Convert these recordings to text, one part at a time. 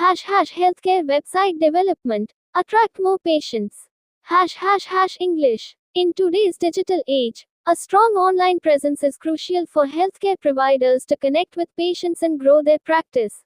Healthcare website development. Attract more patients. English. In today's digital age, a strong online presence is crucial for healthcare providers to connect with patients and grow their practice.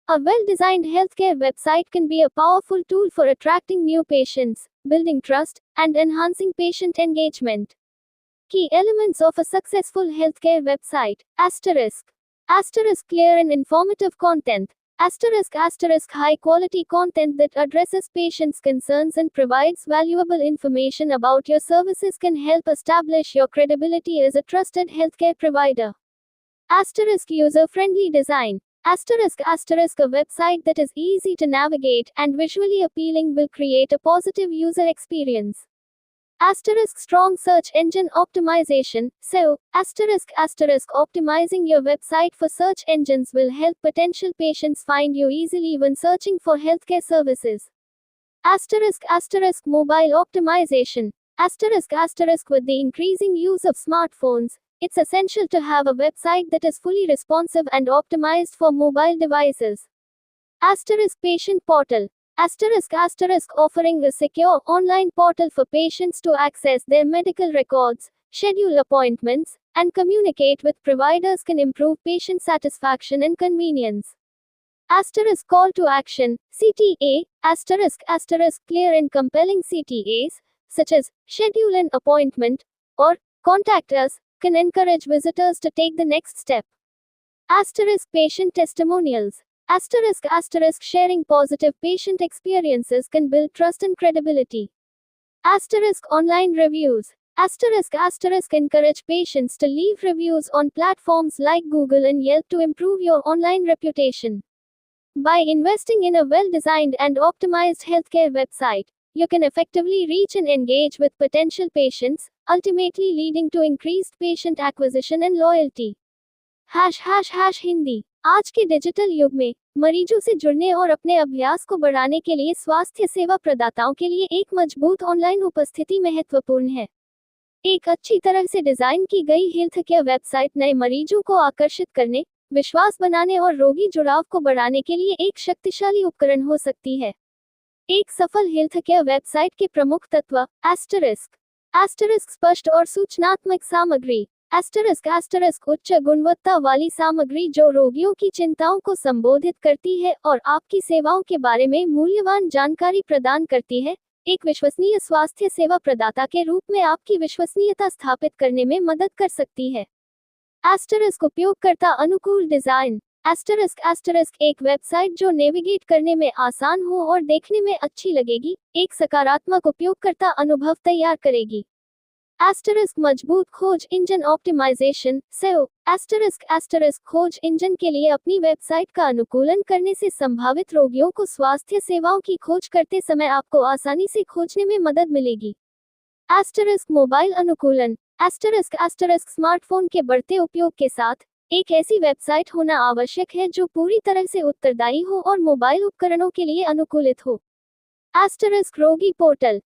A well-designed healthcare website can be a powerful tool for attracting new patients, building trust, and enhancing patient engagement. Key elements of a successful healthcare website. Clear and informative content. High quality content that addresses patients' concerns and provides valuable information about your services can help establish your credibility as a trusted healthcare provider. User friendly design. A website that is easy to navigate and visually appealing will create a positive user experience. Strong search engine optimization. SEO. Optimizing your website for search engines will help potential patients find you easily when searching for healthcare services. Mobile optimization. With the increasing use of smartphones, it's essential to have a website that is fully responsive and optimized for mobile devices. Patient portal. Offering a secure online portal for patients to access their medical records, schedule appointments, and communicate with providers can improve patient satisfaction and convenience. Call to action. CTA. Clear and compelling CTAs, such as schedule an appointment or contact us, can encourage visitors to take the next step. Patient testimonials. Sharing positive patient experiences can build trust and credibility. Online reviews. Encourage patients to leave reviews on platforms like Google and Yelp to improve your online reputation. By investing in a well-designed and optimized healthcare website, you can effectively reach and engage with potential patients, ultimately leading to increased patient acquisition and loyalty. Hindi. आज के digital युग में मरीजों से जुड़ने और अपने अभ्यास को बढ़ाने के लिए स्वास्थ्य सेवा प्रदाताओं के लिए एक मजबूत ऑनलाइन उपस्थिति महत्वपूर्ण है। एक अच्छी तरह से डिजाइन की गई हेल्थकेयर वेबसाइट नए मरीजों को आकर्षित करने, विश्वास बनाने और रोगी जुड़ाव को बढ़ाने के लिए एक शक्तिशाली उपकरण हो सकती है। एक सफल हेल्थकेयर वेबसाइट के प्रमुख तत्व। स्पष्ट और सूचनात्मक सामग्री। उच्च गुणवत्ता वाली सामग्री जो रोगियों की चिंताओं को संबोधित करती है और आपकी सेवाओं के बारे में मूल्यवान जानकारी प्रदान करती है। एक विश्वसनीय स्वास्थ्य सेवा प्रदाता के रूप में आपकी विश्वसनीयता स्थापित करने में मदद कर सकती है। उपयोगकर्ता अनुकूल डिजाइन। एक वेबसाइट जो नेविगेट करने में आसान हो और देखने में अच्छी लगेगी, एक सकारात्मक उपयोगकर्ता अनुभव तैयार करेगी। मजबूत खोज इंजन ऑप्टिमाइजेशन। SEO। खोज इंजन के लिए अपनी वेबसाइट का अनुकूलन करने से संभावित रोगियों को स्वास्थ्य सेवाओं की खोज करते समय आपको आसानी से खोजने में मदद मिलेगी। मोबाइल अनुकूलन। स्मार्टफोन के बढ़ते उपयोग के साथ, एक ऐसी वेबसाइट होना आवश्यक है जो पूरी तरह से उत्तरदायी हो और मोबाइल उपकरणों के लिए अनुकूलित हो। रोगी पोर्टल।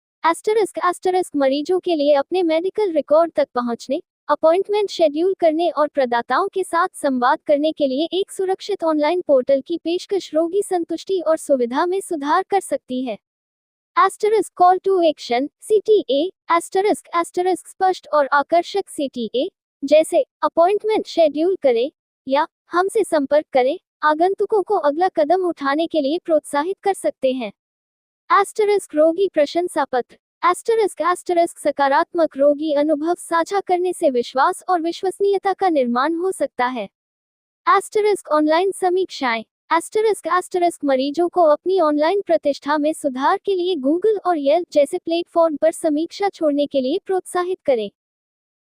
मरीजों के लिए अपने मेडिकल रिकॉर्ड तक पहुंचने, अपॉइंटमेंट शेड्यूल करने और प्रदाताओं के साथ संवाद करने के लिए एक सुरक्षित ऑनलाइन पोर्टल की पेशकश रोगी संतुष्टि और सुविधा में सुधार कर सकती है। Call to action. CTA। स्पष्ट और आकर्षक CTA, जैसे अपॉइंटमेंट शेड्यूल करें या हमसे संपर्क करें, आगंतुकों को अगला कदम उठाने के लिए प्रोत्साहित कर सकते हैं। रोगी प्रशंसा पत्र। सकारात्मक रोगी अनुभव साझा करने से विश्वास और विश्वसनीयता का निर्माण हो सकता है। ऑनलाइन समीक्षाएं। मरीजों को अपनी ऑनलाइन प्रतिष्ठा में सुधार के लिए गूगल और येल्प जैसे प्लेटफॉर्म पर समीक्षा छोड़ने के लिए प्रोत्साहित करें।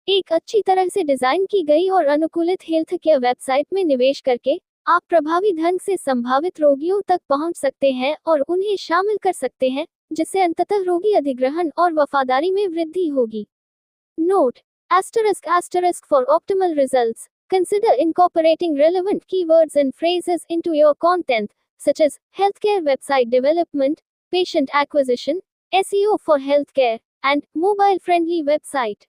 एक अच्छी तरह से डिजाइन की गई और अनुकूलित हेल्थकेयर वेबसाइट में निवेश करके आप प्रभावी ढंग से संभावित रोगियों तक पहुंच सकते हैं और उन्हें शामिल कर सकते हैं, जिससे अंततः रोगी अधिग्रहण और वफादारी में वृद्धि होगी। Note. For optimal results, consider incorporating relevant keywords and phrases into your content, such as healthcare website development, patient acquisition, SEO for healthcare, and mobile-friendly website.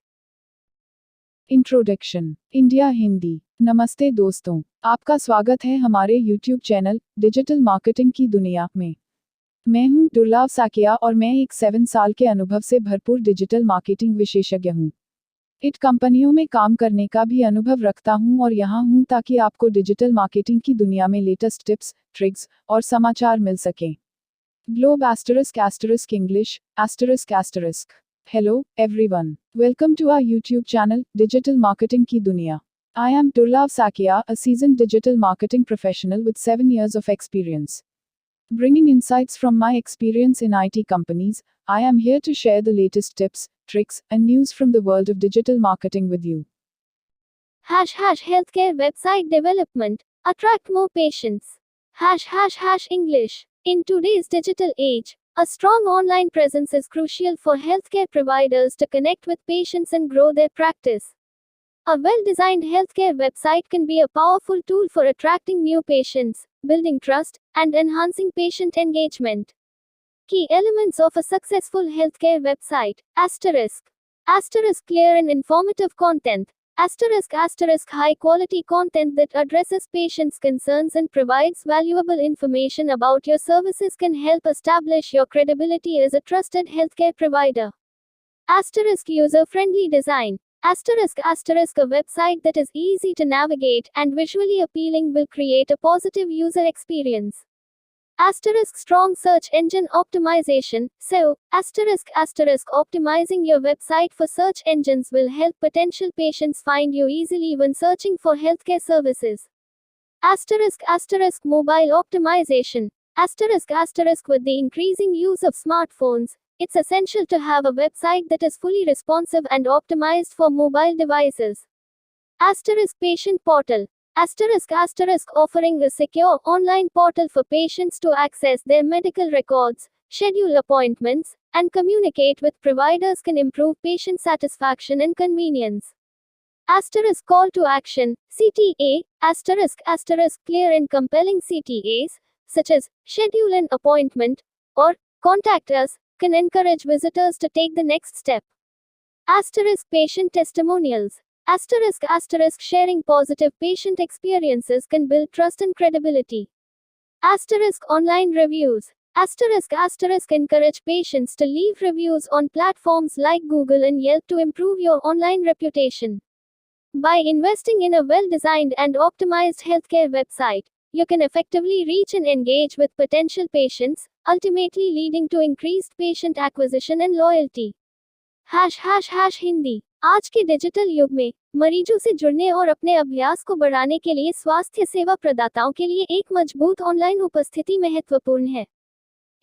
Introduction. India Hindi. नमस्ते दोस्तों, आपका स्वागत है हमारे YouTube चैनल डिजिटल मार्केटिंग की दुनिया में। मैं हूं दुर्लभ साकिया और मैं एक 7 साल के अनुभव से भरपूर डिजिटल मार्केटिंग विशेषज्ञ हूं। इट कंपनियों में काम करने का भी अनुभव रखता हूं और यहां हूं ताकि आपको डिजिटल मार्केटिंग की दुनिया में लेटेस्ट टिप्स, ट्रिक्स और समाचार मिल सकें। Globe *** English ***. Hello, everyone. Welcome to our YouTube channel, Digital Marketing की दुनिया. I am Durlav Sakia, a seasoned digital marketing professional with 7 years of experience. Bringing insights from my experience in IT companies, I am here to share the latest tips, tricks, and news from the world of digital marketing with you. Healthcare website development. Attract more patients. English. In today's digital age, a strong online presence is crucial for healthcare providers to connect with patients and grow their practice. A well-designed healthcare website can be a powerful tool for attracting new patients, building trust, and enhancing patient engagement. Key elements of a successful healthcare website. ***. Clear and informative content. ***. High-quality content that addresses patients' concerns and provides valuable information about your services can help establish your credibility as a trusted healthcare provider. User-friendly design. ***. A website that is easy to navigate and visually appealing will create a positive user experience. Strong search engine optimization. SEO. Optimizing your website for search engines will help potential patients find you easily when searching for healthcare services. Mobile optimization. With the increasing use of smartphones, it's essential to have a website that is fully responsive and optimized for mobile devices. Patient portal. Offering a secure online portal for patients to access their medical records, schedule appointments, and communicate with providers can improve patient satisfaction and convenience. Call to action. CTA. Clear and compelling CTAs, such as schedule an appointment or contact us, can encourage visitors to take the next step. Patient testimonials. Sharing positive patient experiences can build trust and credibility. Online reviews. Encourage patients to leave reviews on platforms like Google and Yelp to improve your online reputation. By investing in a well-designed and optimized healthcare website, you can effectively reach and engage with potential patients, ultimately leading to increased patient acquisition and loyalty. Hindi. आज के digital युग में मरीजों से जुड़ने और अपने अभ्यास को बढ़ाने के लिए स्वास्थ्य सेवा प्रदाताओं के लिए एक मजबूत ऑनलाइन उपस्थिति महत्वपूर्ण है।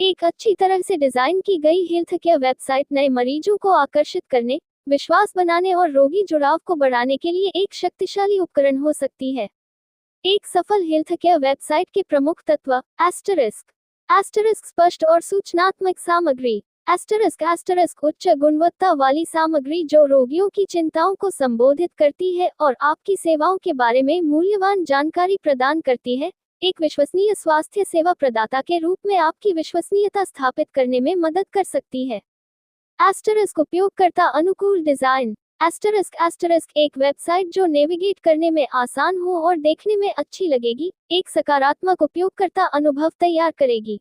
एक अच्छी तरह से डिजाइन की गई हेल्थकेयर वेबसाइट नए मरीजों को आकर्षित करने, विश्वास बनाने और रोगी जुड़ाव को बढ़ाने के लिए एक शक्तिशाली उपकरण हो सकती है। एक सफल हेल्थकेयर वेबसाइट के प्रमुख तत्व। स्पष्ट और सूचनात्मक सामग्री। उच्च गुणवत्ता वाली सामग्री जो रोगियों की चिंताओं को संबोधित करती है और आपकी सेवाओं के बारे में मूल्यवान जानकारी प्रदान करती है, एक विश्वसनीय स्वास्थ्य सेवा प्रदाता के रूप में आपकी विश्वसनीयता स्थापित करने में मदद कर सकती है। उपयोगकर्ता अनुकूल डिजाइन। एक वेबसाइट जो नेविगेट करने में आसान हो और देखने में अच्छी लगेगी, एक सकारात्मक उपयोगकर्ता अनुभव तैयार करेगी।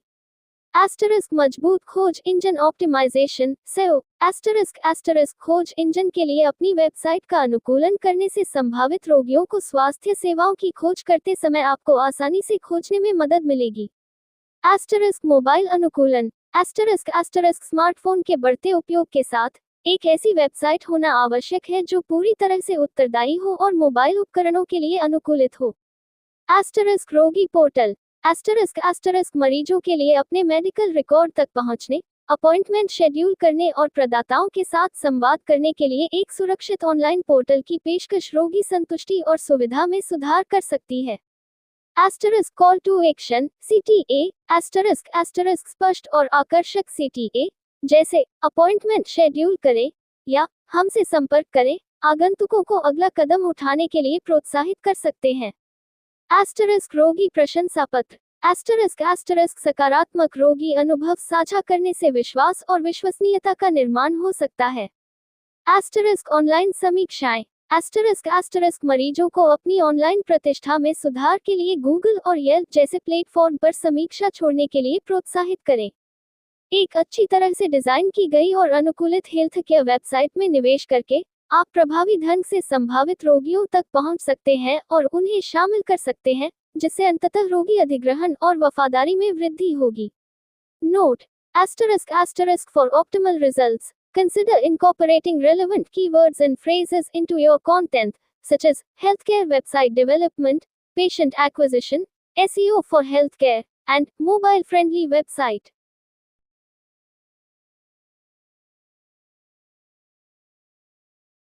मजबूत खोज इंजन ऑप्टिमाइजेशन। SEO। खोज इंजन के लिए अपनी वेबसाइट का अनुकूलन करने से संभावित रोगियों को स्वास्थ्य सेवाओं की खोज करते समय आपको आसानी से खोजने में मदद मिलेगी। मोबाइल अनुकूलन। स्मार्टफोन के बढ़ते उपयोग के साथ, एक ऐसी वेबसाइट होना आवश्यक है जो पूरी तरह से उत्तरदायी हो और मोबाइल उपकरणों के लिए अनुकूलित हो। रोगी पोर्टल। मरीजों के लिए अपने मेडिकल रिकॉर्ड तक पहुंचने, अपॉइंटमेंट शेड्यूल करने और प्रदाताओं के साथ संवाद करने के लिए एक सुरक्षित ऑनलाइन पोर्टल की पेशकश रोगी संतुष्टि और सुविधा में सुधार कर सकती है। Call to action. CTA। स्पष्ट और आकर्षक CTA, जैसे अपॉइंटमेंट शेड्यूल करें या हमसे संपर्क करें, आगंतुकों को अगला कदम उठाने के लिए प्रोत्साहित कर सकते हैं। रोगी प्रशंसा पत्र। सकारात्मक रोगी अनुभव साझा करने से विश्वास और विश्वसनीयता का निर्माण हो सकता है। ऑनलाइन समीक्षाएं। *** मरीजों को अपनी ऑनलाइन प्रतिष्ठा में सुधार के लिए गूगल और येल्प जैसे प्लेटफॉर्म पर समीक्षा छोड़ने के लिए प्रोत्साहित करें। एक अच्छी तरह से डिजाइन की गई और अनुकूलित हेल्थ केयर वेबसाइट में निवेश करके आप प्रभावी ढंग से संभावित रोगियों तक पहुंच सकते हैं और उन्हें शामिल कर सकते हैं, जिससे अंततः रोगी अधिग्रहण और वफादारी में वृद्धि होगी। Note: *** for optimal results, consider incorporating relevant keywords and phrases into your content, such as healthcare website development, patient acquisition, SEO for healthcare, and mobile-friendly website.